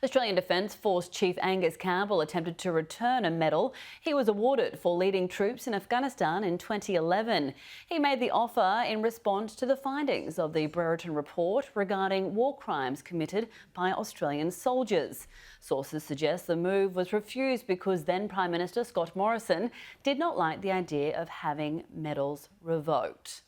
Australian Defence Force Chief Angus Campbell attempted to return a medal he was awarded for leading troops in Afghanistan in 2011. He made the offer in response to the findings of the Brody report regarding war crimes committed by Australian soldiers. Sources suggest the move was refused because then Prime Minister Scott Morrison did not like the idea of having medals revoked.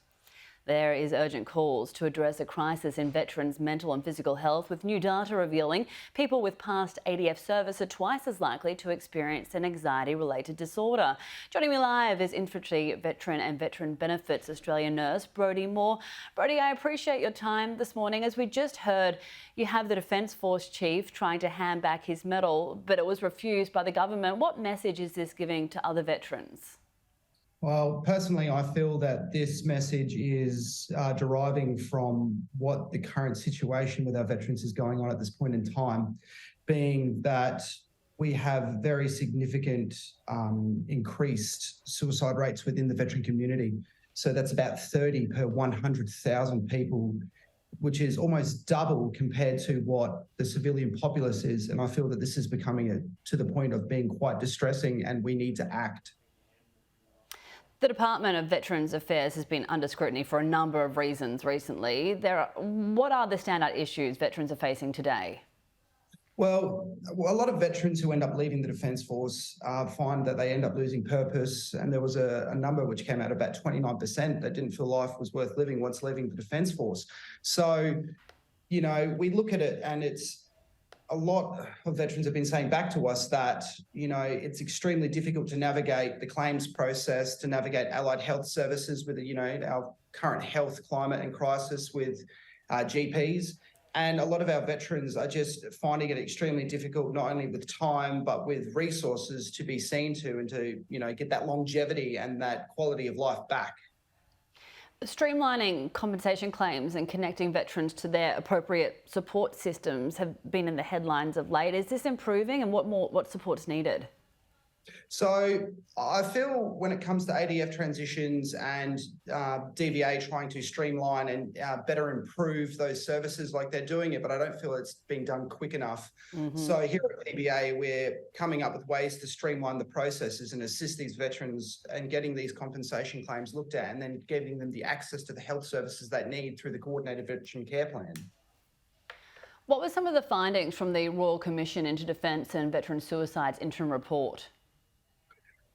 There is urgent calls to address a crisis in veterans' mental and physical health, with new data revealing people with past ADF service are twice as likely to experience an anxiety-related disorder. Joining me live is Infantry veteran and Veteran Benefits Australia nurse Brodie Moore. Brodie, I appreciate your time this morning. As we just heard, you have the Defence Force Chief trying to hand back his medal, but it was refused by the government. What message is this giving to other veterans? Well, personally, I feel that this message is deriving from what the current situation with our veterans is going on at this point in time, being that we have very significant increased suicide rates within the veteran community. So that's about 30 per 100,000 people, which is almost double compared to what the civilian populace is. And I feel that this is becoming to the point of being quite distressing, and we need to act. The Department of Veterans Affairs has been under scrutiny for a number of reasons recently. What are the standout issues veterans are facing today? Well, a lot of veterans who end up leaving the Defence Force find that they end up losing purpose. And there was a number which came out about 29% that didn't feel life was worth living once leaving the Defence Force. So, we look at it, and a lot of veterans have been saying back to us that, it's extremely difficult to navigate the claims process, to navigate allied health services with, our current health climate and crisis with GPs. And a lot of our veterans are just finding it extremely difficult, not only with time, but with resources to be seen to and to, get that longevity and that quality of life back. Streamlining compensation claims and connecting veterans to their appropriate support systems have been in the headlines of late. Is this improving, and what support's needed? So I feel when it comes to ADF transitions and DVA trying to streamline and better improve those services, like they're doing it, but I don't feel it's being done quick enough. So here at DVA, we're coming up with ways to streamline the processes and assist these veterans and getting these compensation claims looked at, and then giving them the access to the health services they need through the Coordinated Veteran Care Plan. What were some of the findings from the Royal Commission into Defence and Veteran Suicide's interim report?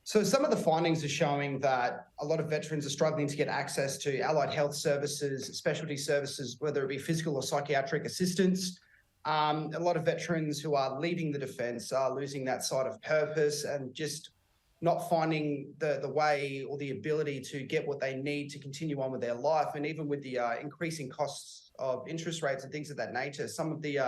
So some of the findings are showing that a lot of veterans are struggling to get access to allied health services, specialty services, whether it be physical or psychiatric assistance. A lot of veterans who are leaving the defence are losing that side of purpose and just not finding the way or the ability to get what they need to continue on with their life. And even with the increasing costs of interest rates and things of that nature, some of the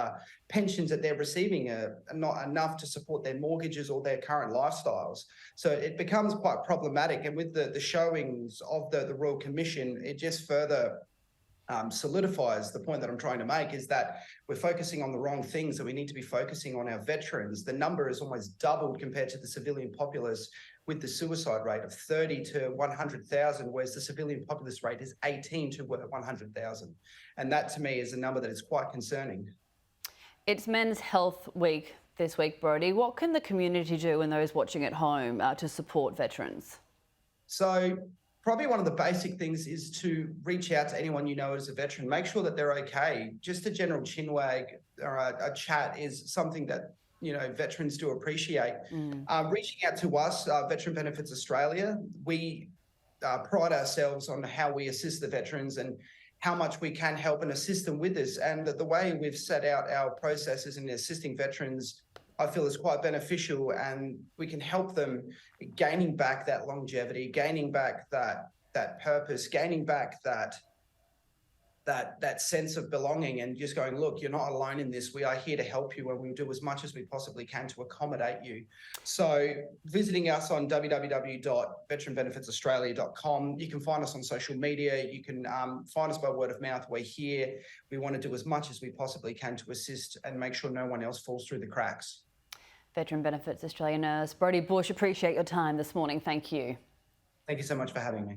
pensions that they're receiving are not enough to support their mortgages or their current lifestyles. So it becomes quite problematic. And with the showings of the Royal Commission, it just further solidifies the point that I'm trying to make, is that we're focusing on the wrong things, and we need to be focusing on our veterans. The number is almost doubled compared to the civilian populace, with the suicide rate of 30 to 100,000, whereas the civilian populace rate is 18 to 100,000. And that to me is a number that is quite concerning. It's Men's Health Week this week, Brodie. What can the community do and those watching at home to support veterans? So probably one of the basic things is to reach out to anyone you know as a veteran. Make sure that they're okay. Just a general chin wag or a chat is something that veterans do appreciate. Reaching out to us, Veteran Benefits Australia, we pride ourselves on how we assist the veterans and how much we can help and assist them with this. And the way we've set out our processes in assisting veterans, I feel is quite beneficial, and we can help them gaining back that longevity, gaining back that purpose, gaining back that sense of belonging, and just going, look, you're not alone in this. We are here to help you, and we'll do as much as we possibly can to accommodate you. So visiting us on www.veteranbenefitsaustralia.com. You can find us on social media. You can find us by word of mouth. We're here. We want to do as much as we possibly can to assist and make sure no one else falls through the cracks. Veteran Benefits Australia nurse Brodie Bush, appreciate your time this morning. Thank you. Thank you so much for having me.